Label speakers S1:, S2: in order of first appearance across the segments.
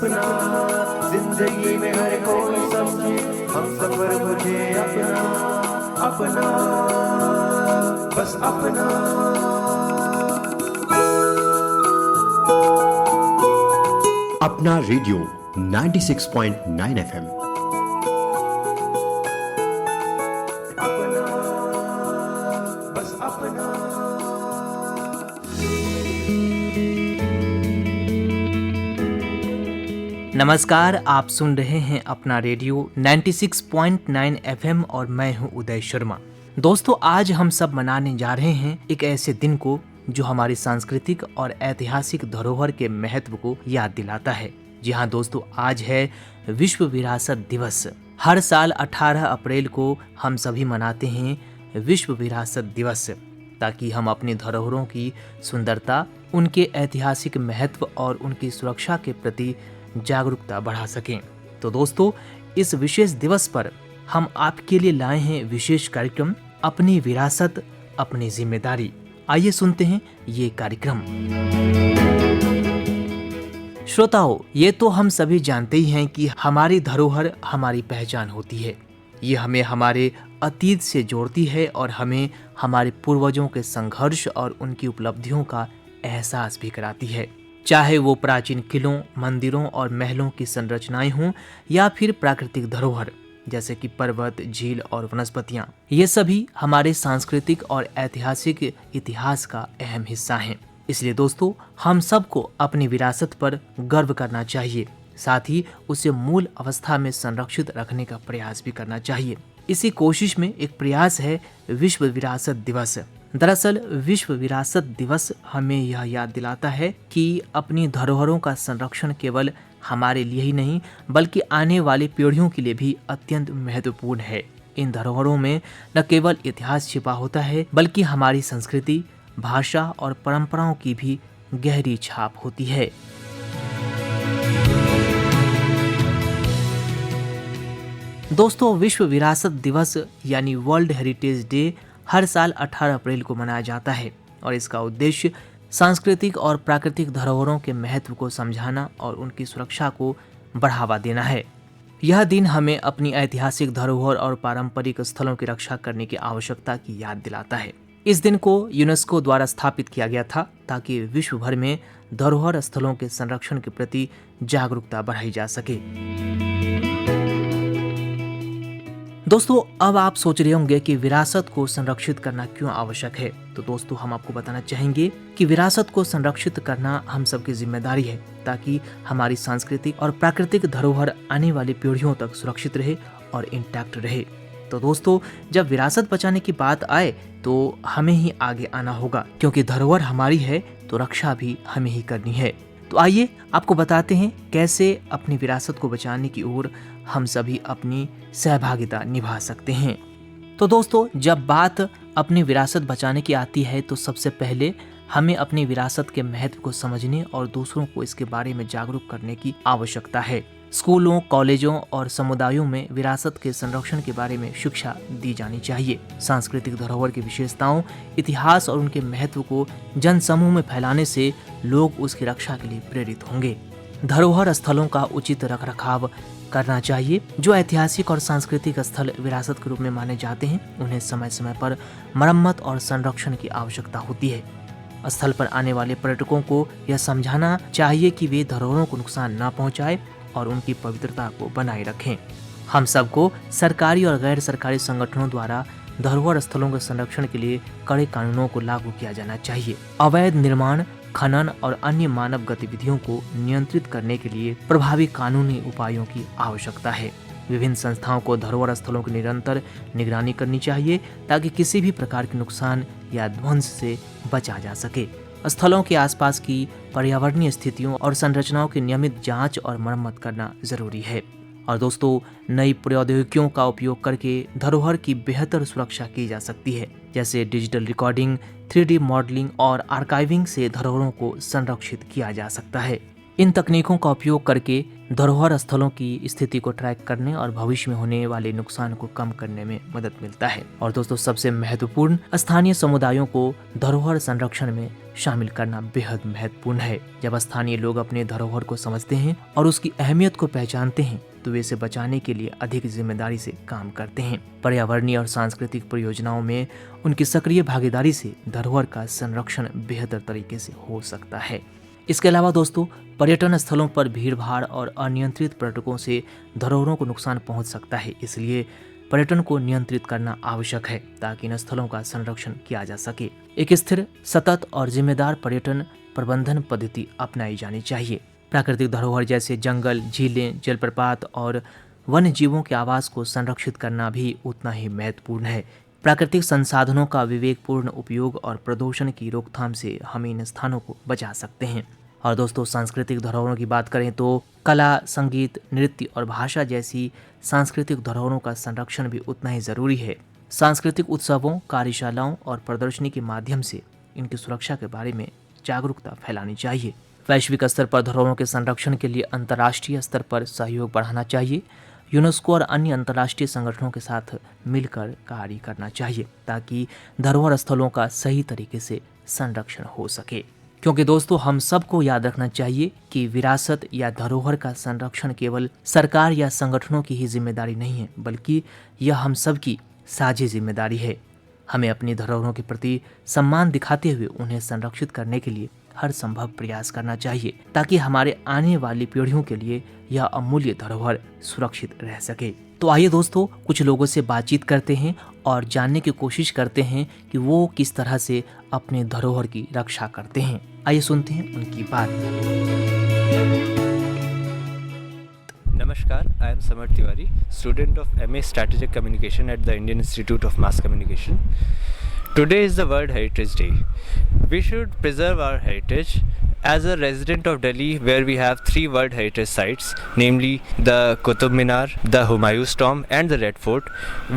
S1: अपना, जिंदगी में हर कोई समझे हम सफर मुझे अपना, अपना, बस अपना।
S2: अपना रेडियो 96.9 FM।
S1: अपना, बस अपना।
S3: नमस्कार, आप सुन रहे हैं अपना रेडियो 96.9 FM और मैं हूं उदय शर्मा। दोस्तों, आज हम सब मनाने जा रहे हैं एक ऐसे दिन को जो हमारी सांस्कृतिक और ऐतिहासिक धरोहर के महत्व को याद दिलाता है। जी हाँ दोस्तों, आज है विश्व विरासत दिवस। हर साल 18 अप्रैल को हम सभी मनाते हैं विश्व विरासत दिवस, ताकि हम अपनी धरोहरों की सुंदरता, उनके ऐतिहासिक महत्व और उनकी सुरक्षा के प्रति जागरूकता बढ़ा सकें। तो दोस्तों, इस विशेष दिवस पर हम आपके लिए लाए हैं विशेष कार्यक्रम अपनी विरासत अपनी जिम्मेदारी। आइए सुनते हैं ये कार्यक्रम। श्रोताओं, ये तो हम सभी जानते ही हैं कि हमारी धरोहर हमारी पहचान होती है। ये हमें हमारे अतीत से जोड़ती है और हमें हमारे पूर्वजों के संघर्ष और उनकी उपलब्धियों का एहसास भी कराती है। चाहे वो प्राचीन किलों, मंदिरों और महलों की संरचनाएं हों या फिर प्राकृतिक धरोहर जैसे कि पर्वत, झील और वनस्पतियां, ये सभी हमारे सांस्कृतिक और ऐतिहासिक इतिहास का अहम हिस्सा हैं। इसलिए दोस्तों, हम सबको अपनी विरासत पर गर्व करना चाहिए, साथ ही उसे मूल अवस्था में संरक्षित रखने का प्रयास भी करना चाहिए। इसी कोशिश में एक प्रयास है विश्व विरासत दिवस। दरअसल विश्व विरासत दिवस हमें यह याद दिलाता है कि अपनी धरोहरों का संरक्षण केवल हमारे लिए ही नहीं बल्कि आने वाली पीढ़ियों के लिए भी अत्यंत महत्वपूर्ण है। इन धरोहरों में न केवल इतिहास छिपा होता है बल्कि हमारी संस्कृति, भाषा और परंपराओं की भी गहरी छाप होती है। दोस्तों, विश्व विरासत दिवस यानी वर्ल्ड हेरिटेज डे हर साल 18 अप्रैल को मनाया जाता है और इसका उद्देश्य सांस्कृतिक और प्राकृतिक धरोहरों के महत्व को समझाना और उनकी सुरक्षा को बढ़ावा देना है। यह दिन हमें अपनी ऐतिहासिक धरोहर और पारंपरिक स्थलों की रक्षा करने की आवश्यकता की याद दिलाता है। इस दिन को यूनेस्को द्वारा स्थापित किया गया था ताकि विश्व भर में धरोहर स्थलों के संरक्षण के प्रति जागरूकता बढ़ाई जा सके। दोस्तों, अब आप सोच रहे होंगे कि विरासत को संरक्षित करना क्यों आवश्यक है। तो दोस्तों, हम आपको बताना चाहेंगे कि विरासत को संरक्षित करना हम सबकी जिम्मेदारी है ताकि हमारी सांस्कृतिक और प्राकृतिक धरोहर आने वाली पीढ़ियों तक सुरक्षित रहे और इंटैक्ट रहे। तो दोस्तों, जब विरासत बचाने की बात आए तो हमें ही आगे आना होगा, क्योंकि धरोहर हमारी है तो रक्षा भी हमें ही करनी है। तो आइए आपको बताते हैं कैसे अपनी विरासत को बचाने की ओर हम सभी अपनी सहभागिता निभा सकते हैं। तो दोस्तों, जब बात अपनी विरासत बचाने की आती है तो सबसे पहले हमें अपनी विरासत के महत्व को समझने और दूसरों को इसके बारे में जागरूक करने की आवश्यकता है। स्कूलों, कॉलेजों और समुदायों में विरासत के संरक्षण के बारे में शिक्षा दी जानी चाहिए। सांस्कृतिक धरोहर की विशेषताओं, इतिहास और उनके महत्व को जनसमूह में फैलाने से लोग उसकी रक्षा के लिए प्रेरित होंगे। धरोहर स्थलों का उचित रखरखाव करना चाहिए। जो ऐतिहासिक और सांस्कृतिक स्थल विरासत के रूप में माने जाते हैं, उन्हें समय समय पर मरम्मत और संरक्षण की आवश्यकता होती है। स्थल पर आने वाले पर्यटकों को यह समझाना चाहिए कि वे धरोहरों को नुकसान न पहुंचाए और उनकी पवित्रता को बनाए रखें। हम सबको सरकारी और गैर सरकारी संगठनों द्वारा धरोहर स्थलों के संरक्षण के लिए कड़े कानूनों को लागू किया जाना चाहिए। अवैध निर्माण, खनन और अन्य मानव गतिविधियों को नियंत्रित करने के लिए प्रभावी कानूनी उपायों की आवश्यकता है। विभिन्न संस्थाओं को धरोहर स्थलों की निरंतर निगरानी करनी चाहिए ताकि किसी भी प्रकार के नुकसान या ध्वंस से बचा जा सके। स्थलों के आसपास की पर्यावरणीय स्थितियों और संरचनाओं की नियमित जांच और मरम्मत करना जरूरी है। और दोस्तों, नई प्रौद्योगिकियों का उपयोग करके धरोहर की बेहतर सुरक्षा की जा सकती है, जैसे डिजिटल रिकॉर्डिंग, 3D मॉडलिंग और आर्काइविंग से धरोहरों को संरक्षित किया जा सकता है। इन तकनीकों का उपयोग करके धरोहर स्थलों की स्थिति को ट्रैक करने और भविष्य में होने वाले नुकसान को कम करने में मदद मिलता है। और दोस्तों, सबसे महत्वपूर्ण, स्थानीय समुदायों को धरोहर संरक्षण में शामिल करना बेहद महत्वपूर्ण है। जब स्थानीय लोग अपने धरोहर को समझते हैं और उसकी अहमियत को पहचानते हैं तो वे इसे बचाने के लिए अधिक जिम्मेदारी से काम करते हैं। पर्यावरणीय और सांस्कृतिक परियोजनाओं में उनकी सक्रिय भागीदारी से धरोहर का संरक्षण बेहतर तरीके से हो सकता है। इसके अलावा दोस्तों, पर्यटन स्थलों पर भीड़भाड़ और अनियंत्रित पर्यटकों से धरोहरों को नुकसान पहुंच सकता है। इसलिए पर्यटन को नियंत्रित करना आवश्यक है ताकि इन स्थलों का संरक्षण किया जा सके। एक स्थिर, सतत और जिम्मेदार पर्यटन प्रबंधन पद्धति अपनाई जानी चाहिए। प्राकृतिक धरोहर जैसे जंगल, झीलें, जलप्रपात और वन्य जीवों के आवास को संरक्षित करना भी उतना ही महत्वपूर्ण है। प्राकृतिक संसाधनों का विवेकपूर्ण उपयोग और प्रदूषण की रोकथाम से हम इन स्थानों को बचा सकते हैं। और दोस्तों, सांस्कृतिक धरोहरों की बात करें तो कला, संगीत, नृत्य और भाषा जैसी सांस्कृतिक धरोहरों का संरक्षण भी उतना ही जरूरी है। सांस्कृतिक उत्सवों, कार्यशालाओं और प्रदर्शनी के माध्यम से इनकी सुरक्षा के बारे में जागरूकता फैलानी चाहिए। वैश्विक स्तर पर धरोहरों के संरक्षण के लिए अंतर्राष्ट्रीय स्तर पर सहयोग बढ़ाना चाहिए। यूनेस्को और अन्य अंतर्राष्ट्रीय संगठनों के साथ मिलकर कार्य करना चाहिए ताकि धरोहर स्थलों का सही तरीके से संरक्षण हो सके। क्योंकि दोस्तों, हम सबको याद रखना चाहिए कि विरासत या धरोहर का संरक्षण केवल सरकार या संगठनों की ही जिम्मेदारी नहीं है, बल्कि यह हम सबकी साझी जिम्मेदारी है। हमें अपनी धरोहरों के प्रति सम्मान दिखाते हुए उन्हें संरक्षित करने के लिए हर संभव प्रयास करना चाहिए ताकि हमारे आने वाली पीढ़ियों के लिए यह अमूल्य धरोहर सुरक्षित रह सके। तो आइए दोस्तों, कुछ लोगों से बातचीत करते हैं और जानने की कोशिश करते हैं कि वो किस तरह से अपने धरोहर की रक्षा करते हैं। आइए सुनते हैं उनकी बात।
S4: Namaskar, I am Samar Tiwari, student of MA Strategic Communication at the Indian Institute of Mass Communication. Today is the World Heritage Day. We should preserve our heritage. As a resident of Delhi, where we have 3 World Heritage sites, namely the Qutub Minar, the Humayun's Tomb and the Red Fort,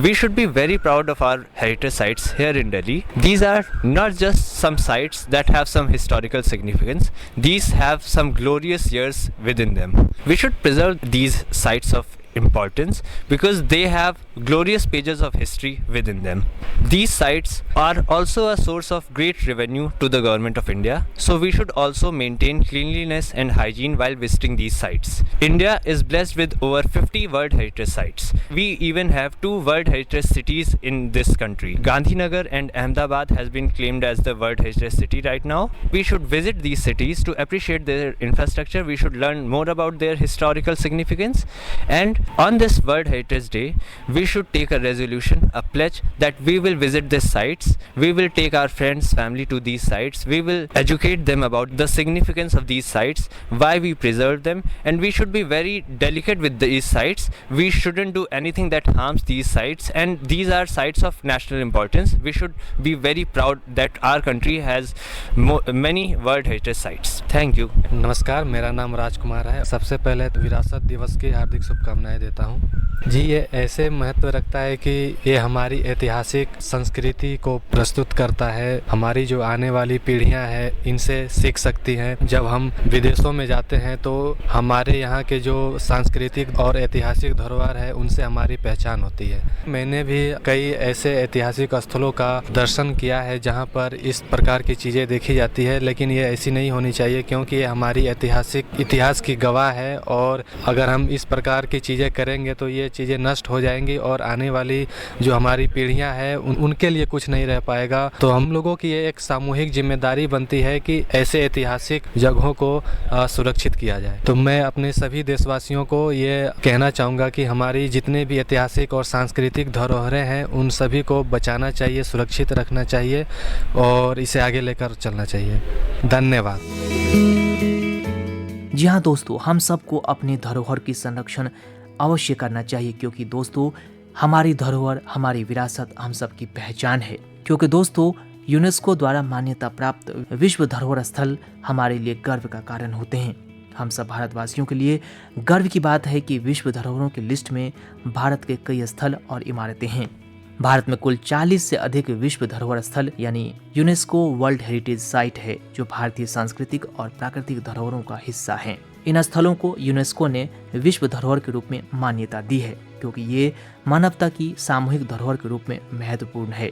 S4: we should be very proud of our heritage sites here in Delhi. These are not just some sites that have some historical significance. These have some glorious years within them. We should preserve these sites of importance because they have glorious pages of history within them. These sites are also a source of great revenue to the government of India, so we should also maintain cleanliness and hygiene while visiting these sites. India is blessed with over 50 World Heritage sites. We even have 2 World Heritage cities in this country. Gandhinagar and Ahmedabad has been claimed as the World Heritage city right now. We should visit these cities to appreciate their infrastructure. We should learn more about their historical significance, and on this World Heritage Day, we should take a resolution, a pledge that we will visit these sites. We will take our friends, family to these sites. We will educate them about the significance of these sites, why we preserve them, and we should be very delicate with these sites. We shouldn't do anything that harms these sites, and these are sites of national importance. We should be very proud that our country has many World Heritage sites. Thank you.
S5: नमस्कार, मेरा नाम राजकुमार है। सबसे पहले विरासत दिवस की हार्दिक शुभकामनाएं देता हूं। जी, ये ऐसे महत्व रखता है कि ये हमारी ऐतिहासिक संस्कृति को प्रस्तुत करता है। हमारी जो आने वाली पीढ़ियां हैं इनसे सीख सकती हैं। जब हम विदेशों में जाते हैं तो हमारे यहाँ के जो सांस्कृतिक और ऐतिहासिक धरोहर है उनसे हमारी पहचान होती है। मैंने भी कई ऐसे ऐतिहासिक स्थलों का दर्शन किया है जहाँ पर इस प्रकार की चीज़ें देखी जाती है, लेकिन ये ऐसी नहीं होनी चाहिए क्योंकि ये हमारी इतिहास की गवाह है। और अगर हम इस प्रकार की चीज़ें करेंगे तो ये चीज़ें नष्ट हो जाएंगी और आने वाली जो हमारी पीढ़ियां हैं उनके लिए कुछ नहीं रह पाएगा। तो हम लोगों की ये एक सामूहिक जिम्मेदारी बनती है कि ऐसे ऐतिहासिक जगहों को सुरक्षित किया जाए। तो मैं अपने सभी देशवासियों को ये कहना चाहूँगा कि हमारी जितने भी ऐतिहासिक और सांस्कृतिक धरोहरें हैं उन सभी को बचाना चाहिए, सुरक्षित रखना चाहिए और इसे आगे लेकर चलना चाहिए। धन्यवाद।
S3: जी हाँ दोस्तों, हम सबको अपने धरोहर की संरक्षण अवश्य करना चाहिए क्योंकि दोस्तों, हमारी धरोहर, हमारी विरासत हम सबकी पहचान है। क्योंकि दोस्तों, यूनेस्को द्वारा मान्यता प्राप्त विश्व धरोहर स्थल हमारे लिए गर्व का कारण होते हैं। हम सब भारतवासियों के लिए गर्व की बात है कि विश्व धरोहरों की लिस्ट में भारत के कई स्थल और इमारतें हैं। भारत में कुल 40 से अधिक विश्व धरोहर स्थल यानी यूनेस्को वर्ल्ड हेरिटेज साइट है जो भारतीय सांस्कृतिक और प्राकृतिक धरोहरों का हिस्सा है। इन स्थलों को यूनेस्को ने विश्व धरोहर के रूप में मान्यता दी है क्योंकि ये मानवता की सामूहिक धरोहर के रूप में महत्वपूर्ण है।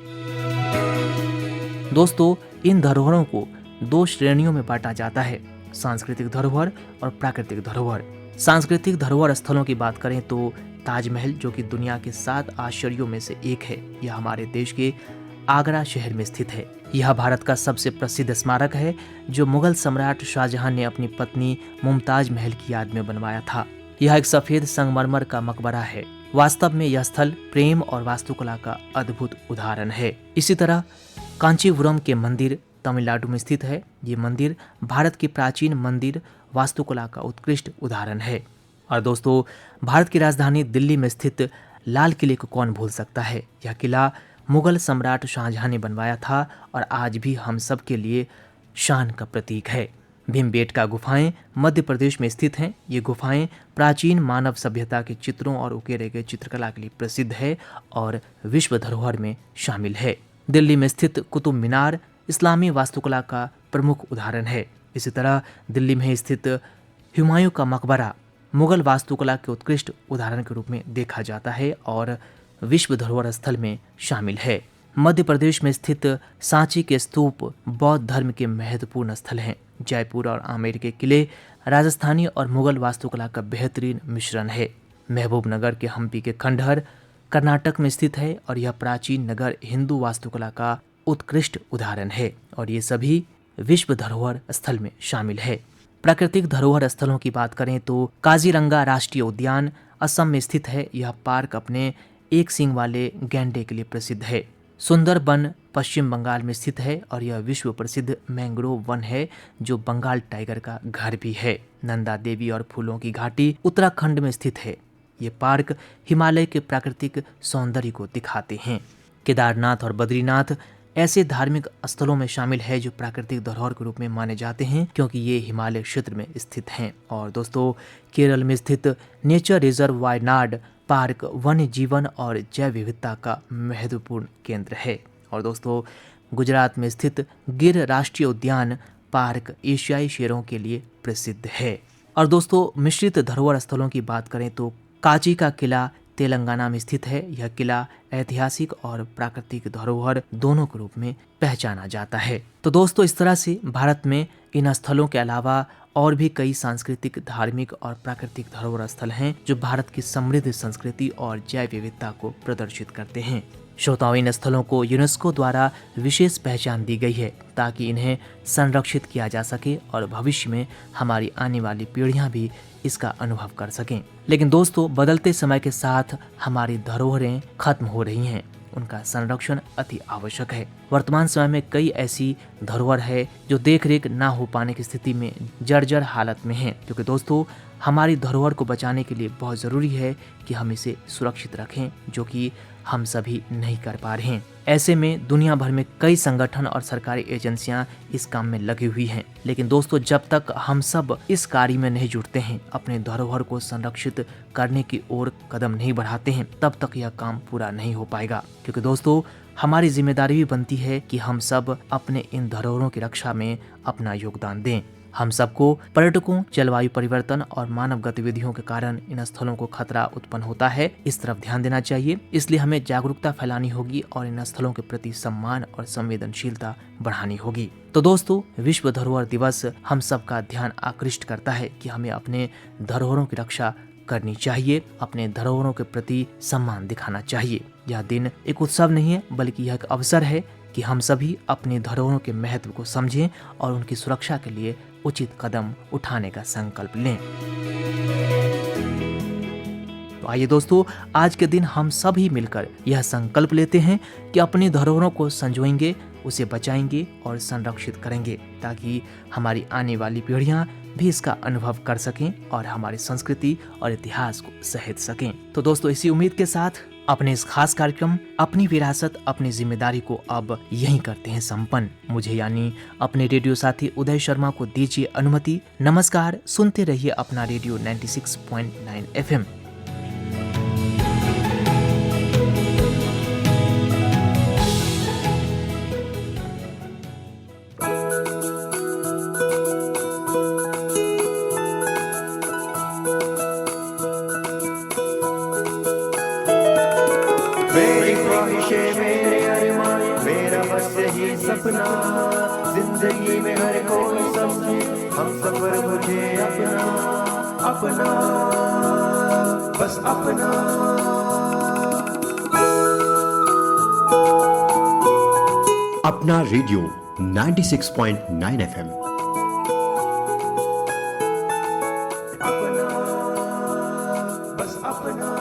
S3: दोस्तों, इन धरोहरों को 2 श्रेणियों में बांटा जाता है, सांस्कृतिक धरोहर और प्राकृतिक धरोहर। सांस्कृतिक धरोहर स्थलों की बात करें तो ताजमहल, जो कि दुनिया के 7 आश्चर्यों में से एक है, यह हमारे देश के आगरा शहर में स्थित है। यह भारत का सबसे प्रसिद्ध स्मारक है जो मुगल सम्राट शाहजहां ने अपनी पत्नी मुमताज महल की याद में बनवाया था। यह एक सफेद संगमरमर का मकबरा है। वास्तव में यह स्थल प्रेम और वास्तुकला का अद्भुत उदाहरण है। इसी तरह कांचीपुरम के मंदिर तमिलनाडु में स्थित है। ये मंदिर भारत की प्राचीन मंदिर वास्तुकला का उत्कृष्ट उदाहरण है। और दोस्तों, भारत की राजधानी दिल्ली में स्थित लाल किले को कौन भूल सकता है। यह किला मुगल सम्राट शाहजहां ने बनवाया था और आज भी हम सब के लिए शान का प्रतीक है। भीमबेटका गुफाएं मध्य प्रदेश में स्थित हैं। ये गुफाएं प्राचीन मानव सभ्यता के चित्रों और उकेरे गए चित्रकला के लिए प्रसिद्ध है और विश्व धरोहर में शामिल है। दिल्ली में स्थित कुतुब मीनार इस्लामी वास्तुकला का प्रमुख उदाहरण है। इसी तरह दिल्ली में स्थित हुमायूं का मकबरा मुगल वास्तुकला के उत्कृष्ट उदाहरण के रूप में देखा जाता है और विश्व धरोहर स्थल में शामिल है। मध्य प्रदेश में स्थित सांची के स्तूप बौद्ध धर्म के महत्वपूर्ण स्थल हैं। जयपुर और आमेर के किले राजस्थानी और मुगल वास्तुकला का बेहतरीन मिश्रण है। महबूबनगर के हम्पी के खंडहर कर्नाटक में स्थित है और यह प्राचीन नगर हिंदू वास्तुकला का उत्कृष्ट उदाहरण है और ये सभी विश्व धरोहर स्थल में शामिल है। प्राकृतिक धरोहर स्थलों की बात करें तो काजीरंगा राष्ट्रीय उद्यान असम में स्थित है। यह पार्क अपने एक सींग वाले गैंडे के लिए प्रसिद्ध है। सुंदरबन पश्चिम बंगाल में स्थित है और यह विश्व प्रसिद्ध मैंग्रोव वन है जो बंगाल टाइगर का घर भी है। नंदा देवी और फूलों की घाटी उत्तराखंड में स्थित है। ये पार्क हिमालय के प्राकृतिक सौंदर्य को दिखाते हैं। केदारनाथ और बद्रीनाथ ऐसे धार्मिक स्थलों में शामिल है जो प्राकृतिक धरोहर के रूप में माने जाते हैं क्योंकि ये हिमालय क्षेत्र में स्थित हैं। और दोस्तों, केरल में स्थित नेचर रिजर्व वायनाड पार्क वन्य जीवन और जैव विविधता का महत्वपूर्ण केंद्र है। और दोस्तों, गुजरात में स्थित गिर राष्ट्रीय उद्यान पार्क एशियाई शेरों के लिए प्रसिद्ध है। और दोस्तों, मिश्रित धरोहर स्थलों की बात करें तो काची का किला तेलंगाना में स्थित है। यह किला ऐतिहासिक और प्राकृतिक धरोहर दोनों के रूप में पहचाना जाता है। तो दोस्तों, इस तरह से भारत में इन स्थलों के अलावा और भी कई सांस्कृतिक, धार्मिक और प्राकृतिक धरोहर स्थल हैं जो भारत की समृद्ध संस्कृति और जैव विविधता को प्रदर्शित करते हैं। श्रोताओं, इन स्थलों को यूनेस्को द्वारा विशेष पहचान दी गई है ताकि इन्हें संरक्षित किया जा सके और भविष्य में हमारी आने वाली पीढ़ियां भी इसका अनुभव कर सकें। लेकिन दोस्तों, बदलते समय के साथ हमारी धरोहरें खत्म हो रही हैं। उनका संरक्षण अति आवश्यक है। वर्तमान समय में कई ऐसी धरोहर है जो देखरेख ना हो पाने की स्थिति में जर्जर हालत में हैं, क्योंकि दोस्तों, हमारी धरोहर को बचाने के लिए बहुत ज़रूरी है कि हम इसे सुरक्षित रखें, जो कि हम सभी नहीं कर पा रहे हैं। ऐसे में दुनिया भर में कई संगठन और सरकारी एजेंसियां इस काम में लगी हुई हैं। लेकिन दोस्तों, जब तक हम सब इस कार्य में नहीं जुटते हैं, अपने धरोहर को संरक्षित करने की ओर कदम नहीं बढ़ाते हैं, तब तक यह काम पूरा नहीं हो पाएगा। क्योंकि दोस्तों, हमारी जिम्मेदारी भी बनती है कि हम सब अपने इन धरोहरों की रक्षा में अपना योगदान दें। हम सबको पर्यटकों, जलवायु परिवर्तन और मानव गतिविधियों के कारण इन स्थलों को खतरा उत्पन्न होता है, इस तरफ ध्यान देना चाहिए। इसलिए हमें जागरूकता फैलानी होगी और इन स्थलों के प्रति सम्मान और संवेदनशीलता बढ़ानी होगी। तो दोस्तों, विश्व धरोहर दिवस हम सबका ध्यान आकृष्ट करता है कि हमें अपने धरोहरों की रक्षा करनी चाहिए, अपने धरोहरों के प्रति सम्मान दिखाना चाहिए। यह दिन एक उत्सव नहीं है, बल्कि यह एक अवसर है कि हम सभी अपनी धरोहरों के महत्व को समझें और उनकी सुरक्षा के लिए उचित कदम उठाने का संकल्प लें। तो आइए दोस्तों, आज के दिन हम सभी मिलकर यह संकल्प लेते हैं कि अपनी धरोहरों को संजोएंगे, उसे बचाएंगे और संरक्षित करेंगे, ताकि हमारी आने वाली पीढ़ियां भी इसका अनुभव कर सकें और हमारी संस्कृति और इतिहास को सहेज सकें। तो दोस्तों, इसी उम्मीद के साथ अपने इस खास कार्यक्रम अपनी विरासत अपनी जिम्मेदारी को अब यहीं करते हैं संपन्न। मुझे यानी अपने रेडियो साथी उदय शर्मा को दीजिए अनुमति। नमस्कार, सुनते रहिए अपना रेडियो 96.9 FM।
S1: अपना, जिंदगी में हर कोई समझे हम सफर मुझे अपना, अपना बस अपना।
S2: अपना रेडियो 96.9 FM।
S1: अपना बस अपना।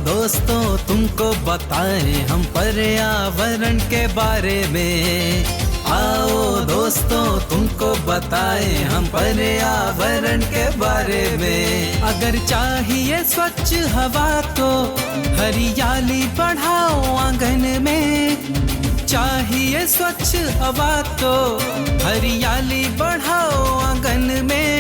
S6: दोस्तों तुमको बताएं हम पर्यावरण के बारे में। आओ दोस्तों तुमको बताएं हम पर्यावरण के बारे में। अगर चाहिए स्वच्छ हवा तो हरियाली बढ़ाओ आंगन में। चाहिए स्वच्छ हवा तो हरियाली बढ़ाओ आंगन में।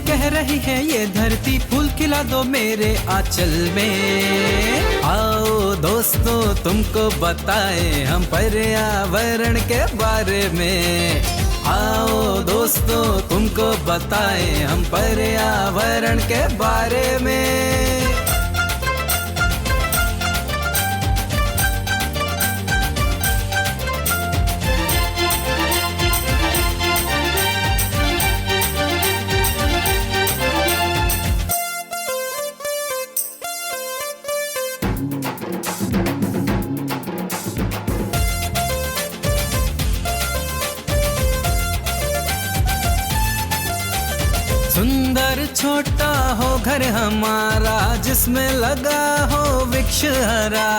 S6: कह रही है ये धरती फूल खिला दो मेरे आंचल में। आओ दोस्तों तुमको बताएं हम पर्यावरण के बारे में। आओ दोस्तों तुमको बताएं हम पर्यावरण के बारे में। सुंदर छोटा हो घर हमारा जिसमें लगा हो वृक्ष हरा।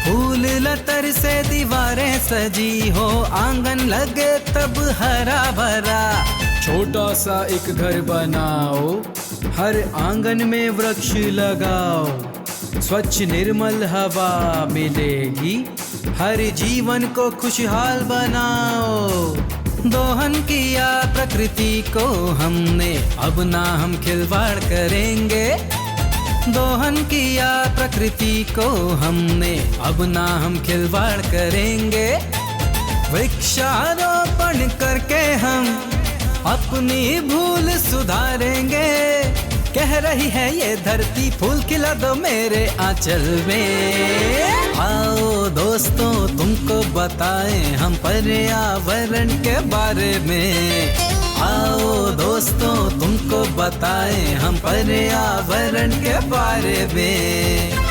S6: फूल लतर से दीवारें सजी हो आंगन लगे तब हरा भरा। छोटा सा एक घर बनाओ हर आंगन में वृक्ष लगाओ। स्वच्छ निर्मल हवा मिलेगी हर जीवन को खुशहाल बनाओ। दोहन किया प्रकृति को हमने अब ना हम खिलवाड़ करेंगे। दोहन किया प्रकृति को हमने अब ना हम खिलवाड़ करेंगे। वृक्षारोपण करके हम अपनी भूल सुधारेंगे। कह रही है ये धरती फूल खिला दो मेरे आंचल में। आओ दोस्तों तुमको बताएं हम पर्यावरण के बारे में। आओ दोस्तों तुमको बताएं हम पर्यावरण के बारे में।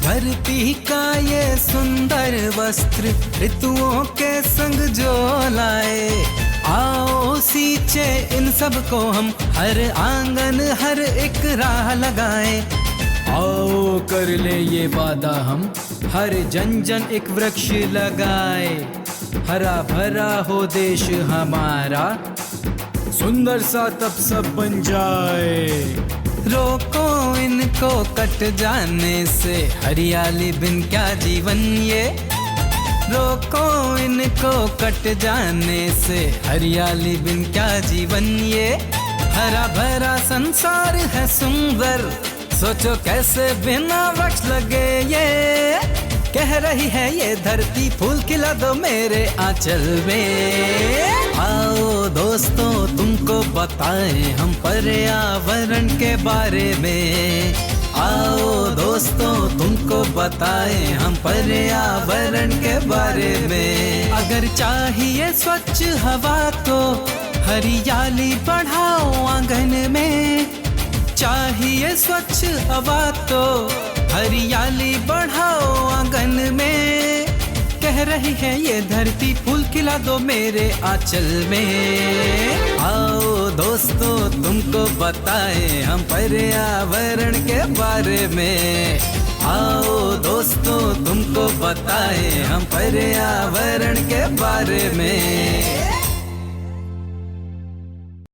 S6: धरती का ये सुंदर वस्त्र ऋतुओं के संग जो लाए। आओ सींचे इन सब को हम हर आंगन हर एक राह लगाए। आओ कर ले ये वादा हम हर जन जन एक वृक्ष लगाए। हरा भरा हो देश हमारा सुंदर सा तब सब बन जाए। रोको इनको कट जाने से हरियाली बिन क्या जीवन ये। रोको इनको कट जाने से हरियाली बिन क्या जीवन ये। हरा भरा संसार है सुंदर सोचो कैसे बिना वृक्ष लगे ये। कह रही है ये धरती फूल खिला दो मेरे आंचल में। आओ दोस्तों तुमको बताएं हम पर्यावरण के बारे में। आओ दोस्तों तुमको बताएं हम पर्यावरण के बारे में। अगर चाहिए स्वच्छ हवा तो हरियाली बढ़ाओ आंगन में। चाहिए स्वच्छ हवा तो हरियाली बढ़ाओ आंगन में, कह रही है ये धरती फूल खिला दो मेरे आंचल में। आओ दोस्तों तुमको बताएं हम पर्यावरण के बारे में, आओ दोस्तों तुमको बताएं हम पर्यावरण के बारे में।